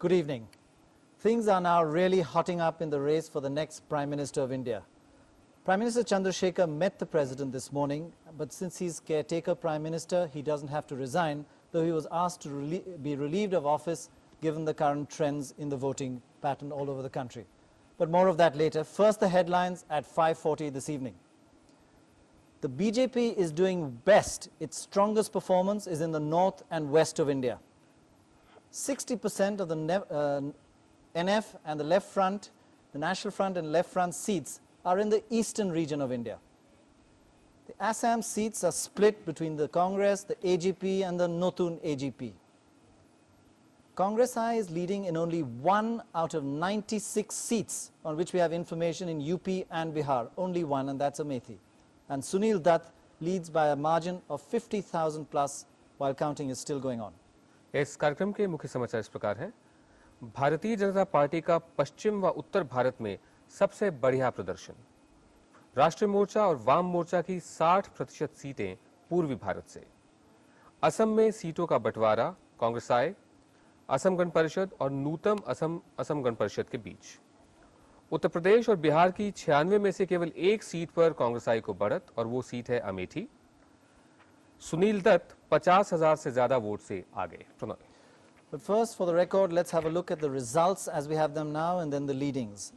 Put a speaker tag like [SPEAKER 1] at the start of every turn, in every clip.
[SPEAKER 1] Good evening. Things are now really hotting up in the race for the next Prime Minister of India. Prime Minister Chandrasekhar met the President this morning, but since he's caretaker Prime Minister, he doesn't have to resign, though he was asked to be relieved of office given the current trends in the voting pattern all over the country. But more of that later. First, the headlines at 5:40 this evening. The BJP is doing best. Its strongest performance is in the north and west of India. 60% of the NF and the left front, the National Front and left front seats are in the eastern region of India. The Assam seats are split between the Congress, the AGP and the Notun AGP. Congress I is leading in only 1 out of 96 seats on which we have information in UP and Bihar. Only one, and that's Amethi. And Sunil Dutt leads by a margin of 50,000 plus while counting is still going on.
[SPEAKER 2] इस कार्यक्रम के मुख्य समाचार इस प्रकार हैं। Bharatiya Janata party का पश्चिम व उत्तर भारत में सबसे बढ़िया प्रदर्शन। राष्ट्रीय मोर्चा और वाम मोर्चा की 60% सीटें पूर्वी भारत से। असम में सीटों का बंटवारा कांग्रेस आई, असम गण परिषद और नूतन असम गण परिषद के बीच। उत्तर प्रदेश और बिहार की 96 में से केवल एक सीट पर कांग्रेस आई को बढ़त और वो सीट है अमेठी। सुनील दत्त 50,000 से ज्यादा वोट से आगे।
[SPEAKER 1] But first, for the record, let's have a look at the results as we have them now and then the leadings.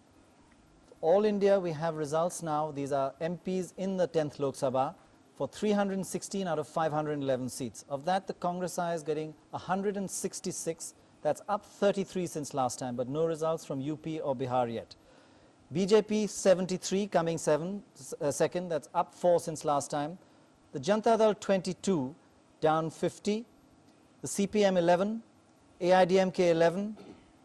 [SPEAKER 1] All India, we have results now. These are MPs in the 10th Lok Sabha for 316 out of 511 seats. Of that, the Congress I is getting 166. That's up 33 since last time, but no results from UP or Bihar yet. BJP 73 coming second. That's up 4 since last time. The Janata Dal 22 down 50. The CPM 11. AIDMK 11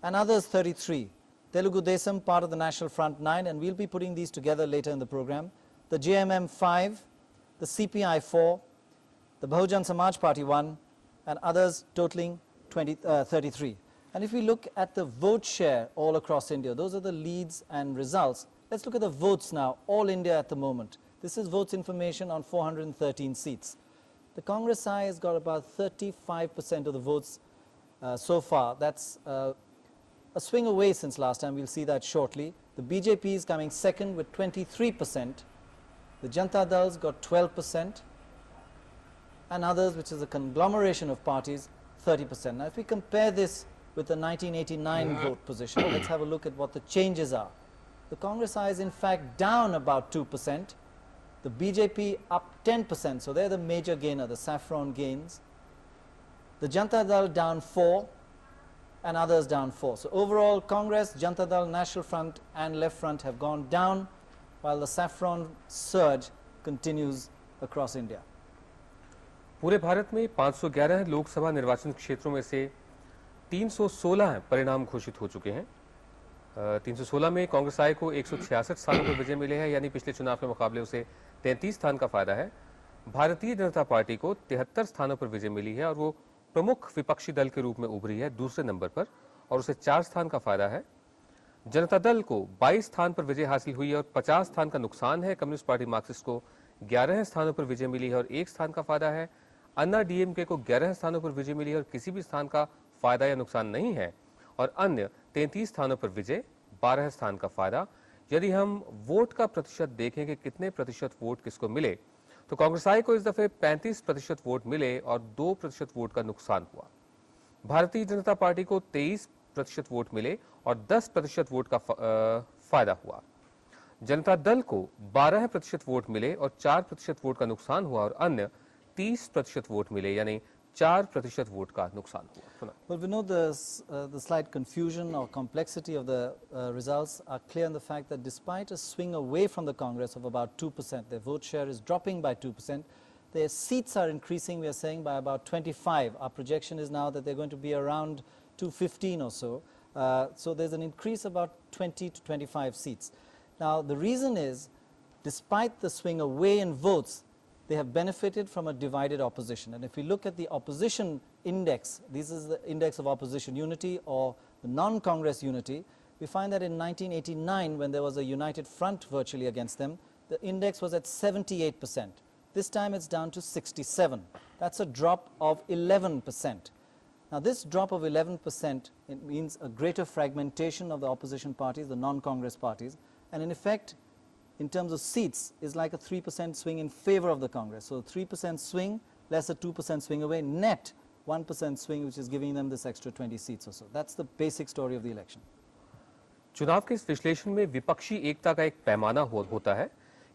[SPEAKER 1] and others 33. Telugu Desam part of the National Front 9, and we'll be putting these together later in the program. The JMM 5, the CPI 4, the Bahujan Samaj Party 1 and others totaling 33. And if we look at the vote share all across India, those are the leads and results. Let's look at the votes now, all India at the moment. This is votes information on 413 seats. The Congress I has got about 35% of the votes so far. That's a swing away since last time. We'll see that shortly. The BJP is coming second with 23%. The Janata Dal's got 12%. And others, which is a conglomeration of parties, 30%. Now, if we compare this with the 1989 vote position, let's have a look at what the changes are. The Congress I is in fact down about 2%. The BJP up 10%. So they're the major gainer, the saffron gains. The Janata Dal down 4 and others down 4. So overall, Congress, Janata Dal, National Front and Left Front have gone down while the saffron surge continues across India.
[SPEAKER 2] पूरे भारत में 511 लोकसभा निर्वाचन क्षेत्रों में से 316 परिणाम घोषित हो चुके हैं। 316 में कांग्रेस आई को 166 स्थानों पर विजय मिले हैं, यानी पिछले चुनाव के मुकाबले उसे 33 स्थान का फायदा है। भारतीय जनता पार्टी को 73 स्थानों पर विजय मिली है और वो प्रमुख विपक्षी दल के रूप में उभरी है दूसरे नंबर पर और उसे 4 स्थान का फायदा है। जनता दल को 22 स्थान पर विजय हासिल हुई है और 50 स्थान का नुकसान है। कम्युनिस्ट पार्टी मार्क्सिस्ट को 11 स्थानों पर विजय मिली है और 1 स्थान का फायदा है। अन्ना डीएमके को 11 स्थानों पर विजय मिली है और किसी भी स्थान का फायदा या नुकसान नहीं है और अन्य 33 स्थानों पर विजय, 12 स्थान का फायदा। यदि हम वोट का प्रतिशत देखें कि कितने प्रतिशत वोट किसको मिले, तो कांग्रेस आई को इस दफे 35% वोट मिले और 2% वोट का नुकसान हुआ। भारतीय जनता पार्टी को 23% वोट मिले और 10% वोट का फायदा हुआ। जनता दल को 12% वोट मिले और 4% वोट का नुकसान हुआ और अन्य 30% वोट मिले, यानी 4% वोट का नुकसान हुआ।
[SPEAKER 1] Well, we know the slight confusion or complexity of the results are clear in the fact that despite a swing away from the Congress of about 2%, their vote share is dropping by 2%. Their seats are increasing, we are saying, by about 25. Our projection is now that they're going to be around 215 or so. So there's an increase about 20 to 25 seats. Now, the reason is, despite the swing away in votes, they have benefited from a divided opposition. And if we look at the opposition index, this is the index of opposition unity or the non-Congress unity, we find that in 1989, when there was a united front virtually against them, the index was at 78%. This time it's down to 67. That's a drop of 11%. Now this drop of 11%, it means a greater fragmentation of the opposition parties, the non-Congress parties, and in effect, in terms of seats, is like a 3% swing in favor of the Congress. So 3% swing, less a 2% swing away, net 1% swing, which is giving them this extra 20 seats or so. That's the basic story of the election.
[SPEAKER 2] चुनाव के इस विश्लेषण में विपक्षी एकता का एक पैमाना होता है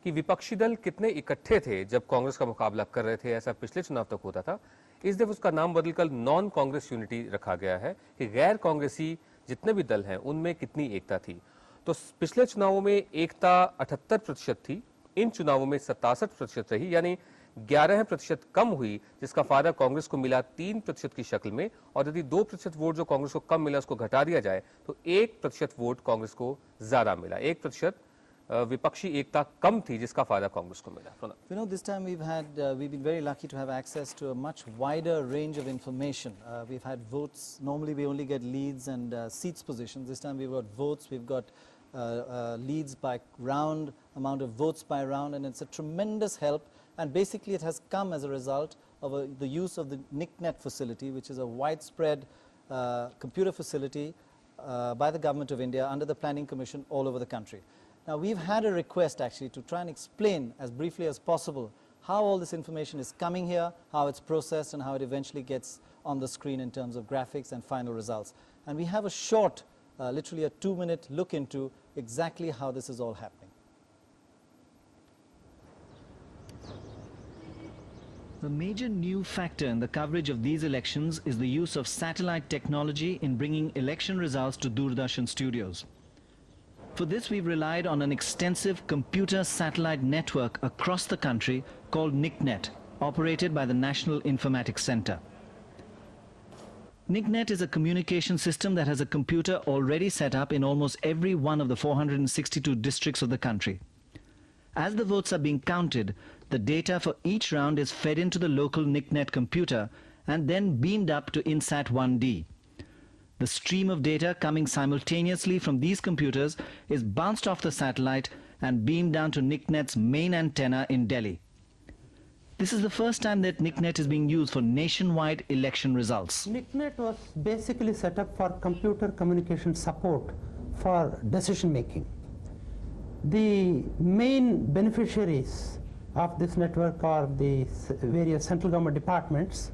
[SPEAKER 2] कि विपक्षी दल कितने इकट्ठे थे जब कांग्रेस का मुकाबला कर रहे थे, ऐसा पिछले चुनाव तक होता था। इस दफे उसका नाम बदलकर नॉन कांग्रेस यूनिटी रखा गया है कि गैर कांग्रेसी जितने भी दल हैं उनमें कितनी एकता थी। तो पिछले चुनावों में एकता 78% थी, इन चुनावों में 67% रही, यानी 11% कम हुई, जिसका फायदा कांग्रेस को मिला 3% की शक्ल में। और यदि 2% वोट जो कांग्रेस को कम मिला उसको घटा दिया जाए तो 1% वोट कांग्रेस को ज्यादा मिला। 1% विपक्षी एकता कम थी जिसका फायदा कांग्रेस को मिला।
[SPEAKER 1] You know, this time we've been very lucky to have access to a much wider range of information. We've had votes. Normally we only get leads and seats positions. This time we've got votes, we've got leads by round, amount of votes by round, and it's a tremendous help. And basically it has come as a result of the use of the NICNet facility, which is a widespread computer facility by the Government of India under the Planning Commission all over the country. Now we've had a request actually to try and explain as briefly as possible how all this information is coming here, how it's processed, and how it eventually gets on the screen in terms of graphics and final results. And we have a short, literally a 2-minute look into exactly how this is all happening.
[SPEAKER 3] The major new factor in the coverage of these elections is the use of satellite technology in bringing election results to Doordarshan studios. For this, we've relied on an extensive computer satellite network across the country called NICNet, operated by the National Informatics Center. NICNet is a communication system that has a computer already set up in almost every one of the 462 districts of the country. As the votes are being counted, the data for each round is fed into the local NICNet computer and then beamed up to INSAT 1D. The stream of data coming simultaneously from these computers is bounced off the satellite and beamed down to NICNet's main antenna in Delhi. This is the first time that NICNet is being used for nationwide election results.
[SPEAKER 4] NICNet was basically set up for computer communication support for decision making. The main beneficiaries of this network are the various central government departments,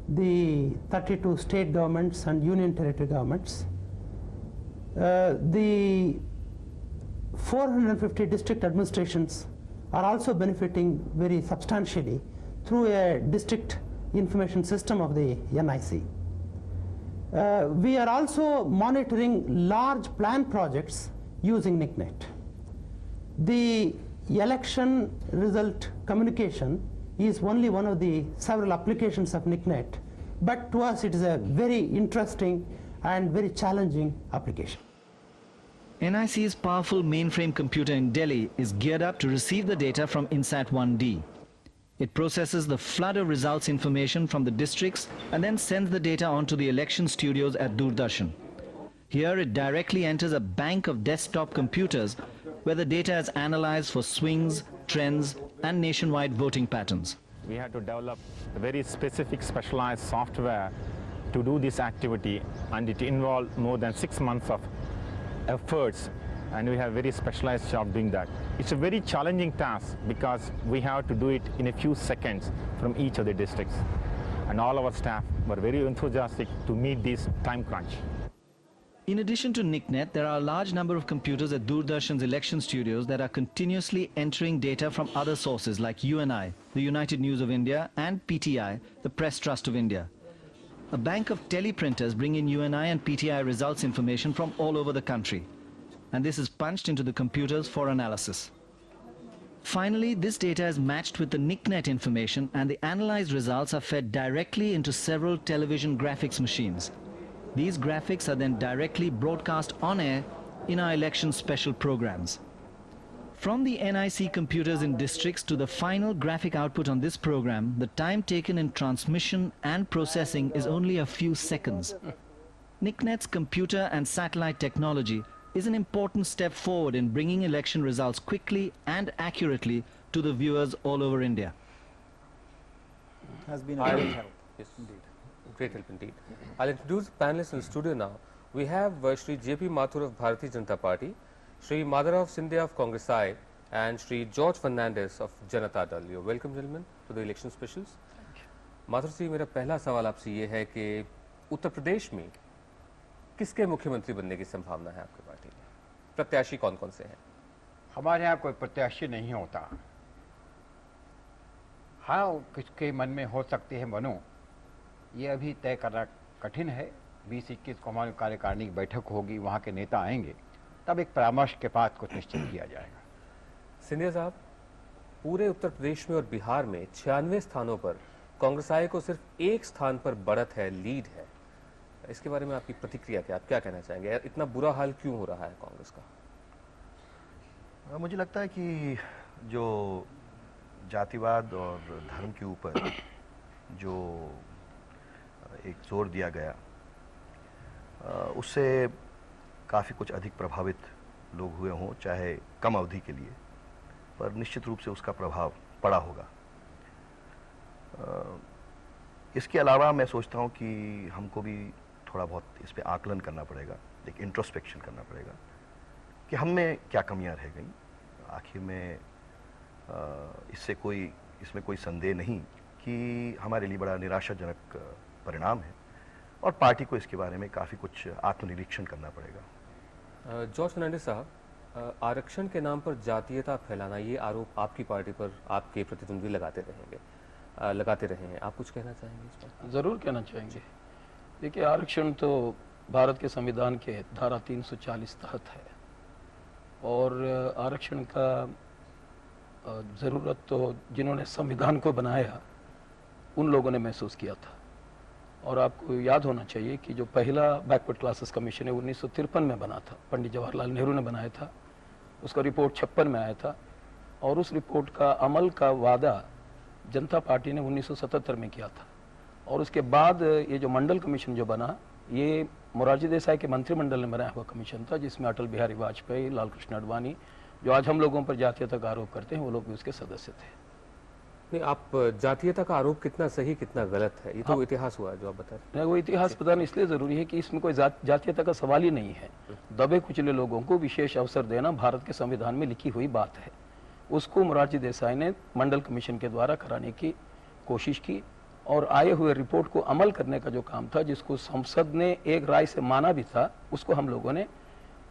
[SPEAKER 4] the 32 state governments and union territory governments. The 450 district administrations are also benefiting very substantially through a district information system of the NIC. We are also monitoring large plan projects using NICNet. The election result communication is only one of the several applications of NICNet, but to us it is a very interesting and very challenging application.
[SPEAKER 3] NIC's powerful mainframe computer in Delhi is geared up to receive the data from INSAT 1D. It processes the flood of results information from the districts and then sends the data onto the election studios at Doordarshan. Here it directly enters a bank of desktop computers where the data is analyzed for swings, trends, and nationwide voting patterns.
[SPEAKER 5] We had to develop a very specific specialized software to do this activity, and it involved more than 6 months of efforts, and we have very specialized job doing that. It's a very challenging task because we have to do it in a few seconds from each of the districts, and all our staff were very enthusiastic to meet this time crunch.
[SPEAKER 3] In addition to NICNet, there are a large number of computers at Doordarshan's election studios that are continuously entering data from other sources like UNI, the United News of India, and PTI, the Press Trust of India. A bank of teleprinters bring in UNI and PTI results information from all over the country, and this is punched into the computers for analysis. Finally, this data is matched with the NICNet information, and the analyzed results are fed directly into several television graphics machines. These graphics are then directly broadcast on air in our election special programs. From the NIC computers in districts to the final graphic output on this program, the time taken in transmission and processing is only a few seconds. NICNet's computer and satellite technology is an important step forward in bringing election results quickly and accurately to the viewers all over India.
[SPEAKER 1] Has been a great help.
[SPEAKER 2] Yes.
[SPEAKER 1] Indeed.
[SPEAKER 2] Great help indeed. I'll introduce the panelists in the studio now. We have Shri J.P. Mathur of Bharatiya Janata Party, Shri Madhurav Scindia of Congress I, and Shri George Fernandez of Janata Dal. You're welcome, gentlemen, to the election specials. Mathur जी, मेरा पहला सवाल आपसे ये है कि उत्तर प्रदेश में किसके मुख्यमंत्री बनने की संभावना है आपकी पार्टी में? प्रत्याशी कौन कौन से हैं?
[SPEAKER 6] हमारे यहाँ कोई प्रत्याशी नहीं होता। हाँ, किसके मन में हो सकती है बनो, ये अभी तय करना कठिन है। 20-21 को हमारी कार्यकारिणी की बैठक होगी, वहाँ के नेता आएंगे, तब एक परामर्श के बाद कुछ निश्चित किया जाएगा।
[SPEAKER 2] सिंधिया साहब, पूरे उत्तर प्रदेश में और बिहार में 96 स्थानों पर कांग्रेस आई को सिर्फ एक स्थान पर बढ़त है, लीड है। इसके बारे में आपकी प्रतिक्रिया क्या, आप क्या कहना चाहेंगे? इतना बुरा हाल क्यों हो रहा है कांग्रेस का?
[SPEAKER 7] मुझे लगता है कि जो जातिवाद और धर्म के ऊपर जो एक जोर दिया गया, उससे काफ़ी कुछ अधिक प्रभावित लोग हुए हों, चाहे कम अवधि के लिए, पर निश्चित रूप से उसका प्रभाव पड़ा होगा। इसके अलावा मैं सोचता हूं कि हमको भी थोड़ा बहुत इस पे आकलन करना पड़ेगा, एक इंट्रोस्पेक्शन करना पड़ेगा कि हम में क्या कमियां रह गई। आखिर में इसमें कोई संदेह नहीं कि हमारे लिए बड़ा निराशाजनक परिणाम है और पार्टी को इसके बारे में काफ़ी कुछ आत्मनिरीक्षण करना पड़ेगा।
[SPEAKER 2] जॉर्ज फर्नांडिस साहब, आरक्षण के नाम पर जातीयता फैलाना, ये आरोप आपकी पार्टी पर आपके प्रतिद्वंदी लगाते रहे हैं, आप कुछ कहना चाहेंगे इस पर?
[SPEAKER 8] ज़रूर कहना चाहेंगे। देखिए, आरक्षण तो भारत के संविधान के धारा 340 तहत है और आरक्षण का ज़रूरत तो जिन्होंने संविधान को बनाया उन लोगों ने महसूस किया था। और आपको याद होना चाहिए कि जो पहला बैकवर्ड क्लासेस कमीशन है 1953 में बना था, पंडित जवाहरलाल नेहरू ने बनाया था, उसका रिपोर्ट 56 में आया था और उस रिपोर्ट का अमल का वादा जनता पार्टी ने 1977 में किया था। और उसके बाद ये जो मंडल कमीशन जो बना, ये मोरारजी देसाई के मंत्रिमंडल ने बनाया हुआ कमीशन था, जिसमें अटल बिहारी वाजपेयी, लाल कृष्ण आडवाणी, जो आज हम लोगों पर जातीयता का आरोप करते हैं, वो लोग भी उसके सदस्य थे।
[SPEAKER 2] नहीं, आप जातीयता का आरोप कितना सही कितना गलत है, ये तो इतिहास हुआ जो आप बता रहे हैं।
[SPEAKER 8] वो इतिहास बताना इसलिए जरूरी है कि इसमें कोई जातीयता का सवाल ही नहीं है। दबे कुचले लोगों को विशेष अवसर देना भारत के संविधान में लिखी हुई बात है। उसको मोरारजी देसाई ने मंडल कमीशन के द्वारा कराने की कोशिश की और आए हुए रिपोर्ट को अमल करने का जो काम था, जिसको संसद ने एक राय से माना भी था, उसको हम लोगों ने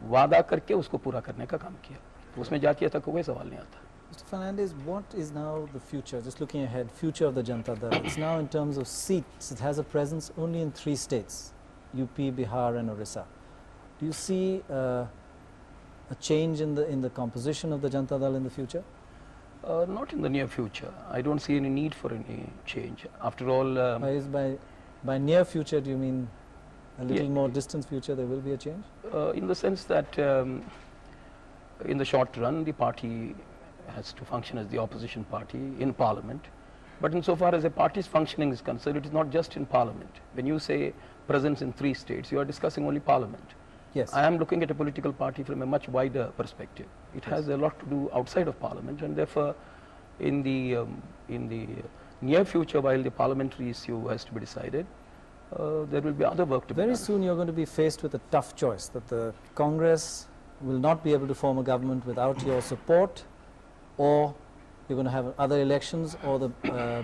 [SPEAKER 8] वादा करके उसको पूरा करने का काम किया। तो उसमें जातीयता का कोई सवाल नहीं आता।
[SPEAKER 1] Mr. Fernandez, what is now the future, just looking ahead, future of the Janata Dal? It's now in terms of seats, it has a presence only in 3 states, UP, Bihar and Orissa. Do you see a change in the composition of the Janata Dal in the future?
[SPEAKER 8] Not in the near future. I don't see any need for any change. After all,
[SPEAKER 1] by near future, do you mean a little more distant future there will be a change?
[SPEAKER 8] In the sense that in the short run, the party has to function as the opposition party in parliament. But insofar as a party's functioning is concerned, it is not just in parliament. When you say presence in 3 states, you are discussing only parliament.
[SPEAKER 1] Yes.
[SPEAKER 8] I am looking at a political party from a much wider perspective. It has a lot to do outside of parliament, and therefore in the near future, while the parliamentary issue has to be decided, there will be other work to be done.
[SPEAKER 1] Very soon you are going to be faced with a tough choice, that the Congress will not be able to form a government without your support, or you're going to have other elections, or the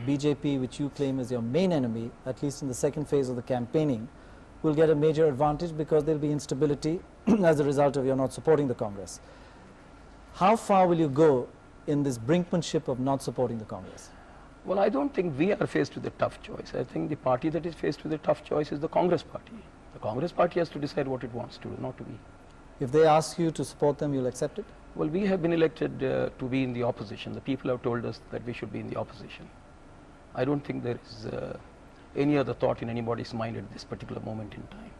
[SPEAKER 1] BJP, which you claim is your main enemy, at least in the second phase of the campaigning, will get a major advantage because there will be instability as a result of your not supporting the Congress. How far will you go in this brinkmanship of not supporting the Congress?
[SPEAKER 8] Well, I don't think we are faced with a tough choice. I think the party that is faced with a tough choice is the Congress party. The Congress party has to decide what it wants to do, not to be.
[SPEAKER 1] If they ask you to support them, you'll accept it?
[SPEAKER 8] Well, we have been elected to be in the opposition. The people have told us that we should be in the opposition. I don't think there is any other thought in anybody's mind at this particular moment in time.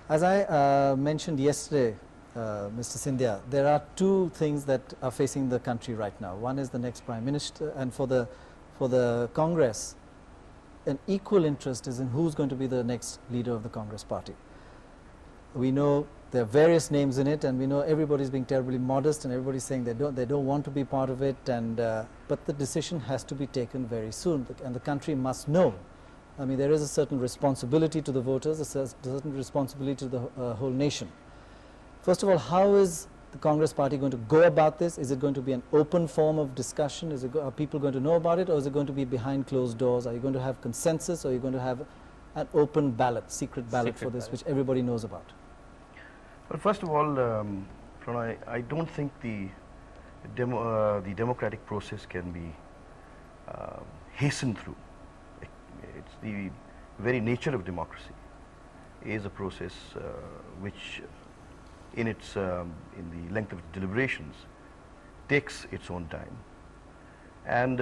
[SPEAKER 1] As I mentioned yesterday, Mr. Scindia, there are 2 things that are facing the country right now. One is the next Prime Minister, and for the Congress, an equal interest is in who's going to be the next leader of the Congress party. We know there are various names in it, and we know everybody's being terribly modest, and everybody's saying they don't want to be part of it, and but the decision has to be taken very soon, and the country must know I mean, there is a certain responsibility to the voters, a certain responsibility to the whole nation. First of all, how is the Congress party going to go about this? Is it going to be an open form of discussion? Are people going to know about it, or is it going to be behind closed doors? Are you going to have consensus, or are you going to have an open ballot, secret ballot for this, which everybody knows about?
[SPEAKER 7] Well, first of all, Pranay, I don't think the democratic process can be hastened through. It's the very nature of democracy is a process which in the length of deliberations takes its own time. And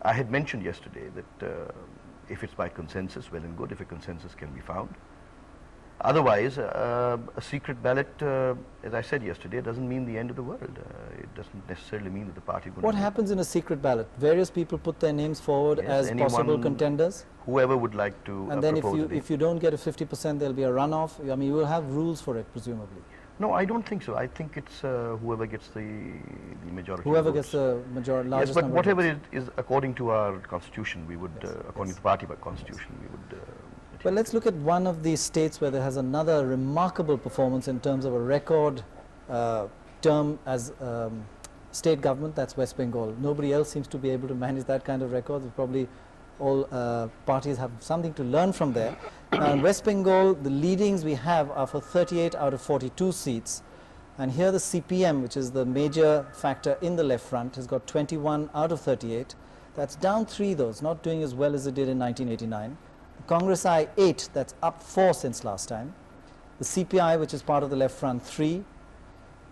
[SPEAKER 7] I had mentioned yesterday that if it's by consensus, well and good, if a consensus can be found. Otherwise, a secret ballot, as I said yesterday, doesn't mean the end of the world. It doesn't necessarily mean that the party...
[SPEAKER 1] What happens in a secret ballot? Various people put their names forward as possible contenders?
[SPEAKER 7] Whoever would like to
[SPEAKER 1] and then if you don't get a 50%, there'll be a runoff. I mean, you will have rules for it, presumably.
[SPEAKER 7] No, I don't think so. I think it's whoever gets the majority.
[SPEAKER 1] Whoever gets the largest
[SPEAKER 7] yes, but
[SPEAKER 1] number
[SPEAKER 7] whatever it is according to our constitution, we would, according to the party constitution, we would...
[SPEAKER 1] Well, let's look at one of these states where there has another remarkable performance in terms of a record term as state government, that's West Bengal. Nobody else seems to be able to manage that kind of record. Probably all parties have something to learn from there. Now, in West Bengal, the leadings we have are for 38 out of 42 seats. And here the CPM, which is the major factor in the left front, has got 21 out of 38. That's down 3, though. It's not doing as well as it did in 1989. Congress I 8, that's up 4 since last time. The CPI, which is part of the left front, 3.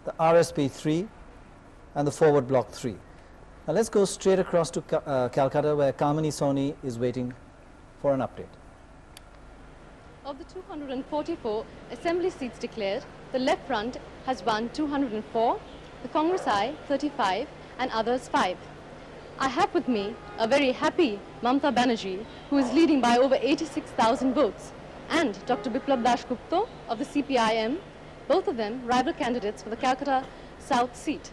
[SPEAKER 1] The RSP 3, and the forward bloc 3. Now let's go straight across to Calcutta, where Kamini Soni is waiting for an update.
[SPEAKER 9] Of the 244 assembly seats declared, the left front has won 204, the Congress I 35, and others 5. I have with me a very happy Mamata Banerjee, who is leading by over 86,000 votes, and Dr. Biplab Dashgupta of the CPIM, both of them rival candidates for the Calcutta South seat.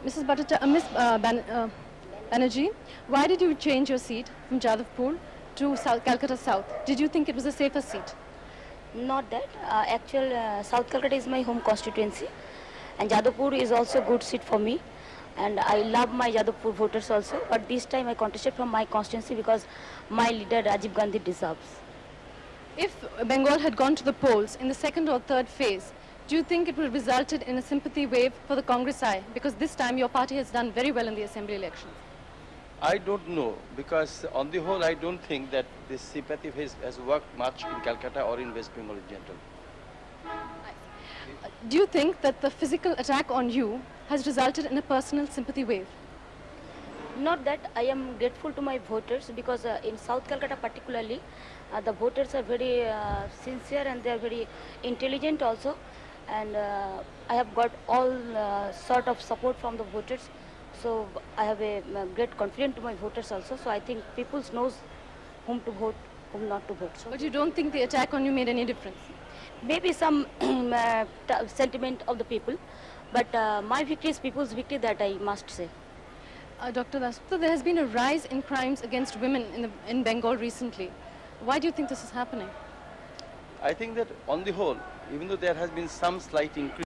[SPEAKER 9] Ms. Banerjee, why did you change your seat from Jadavpur to Calcutta South? Did you think it was a safer seat?
[SPEAKER 10] Not that. South Calcutta is my home constituency, and Jadavpur is also a good seat for me. And I love my Jadavpur voters also, but this time I contested from my constituency because my leader Rajiv Gandhi deserves.
[SPEAKER 9] If Bengal had gone to the polls in the second or third phase, do you think it would have resulted in a sympathy wave for the Congress I? Because this time your party has done very well in the assembly elections.
[SPEAKER 11] I don't know, because on the whole I don't think that this sympathy phase has worked much in Calcutta or in West Bengal in general.
[SPEAKER 9] Do you think that the physical attack on you has resulted in a personal sympathy wave?
[SPEAKER 10] Not that. I am grateful to my voters because in South Calcutta particularly, the voters are very sincere and they are very intelligent also, and I have got all sort of support from the voters. So I have a great confidence to my voters also. So I think people knows whom to vote, whom not to vote. So
[SPEAKER 9] but you don't think the attack on you made any difference?
[SPEAKER 10] Maybe some sentiment of the people, but my victory is people's victory, that I must say.
[SPEAKER 9] Dr. Dasgupta, there has been a rise in crimes against women in Bengal recently. Why do you think this is happening?
[SPEAKER 11] I think that on the whole, even though there has been some slight increase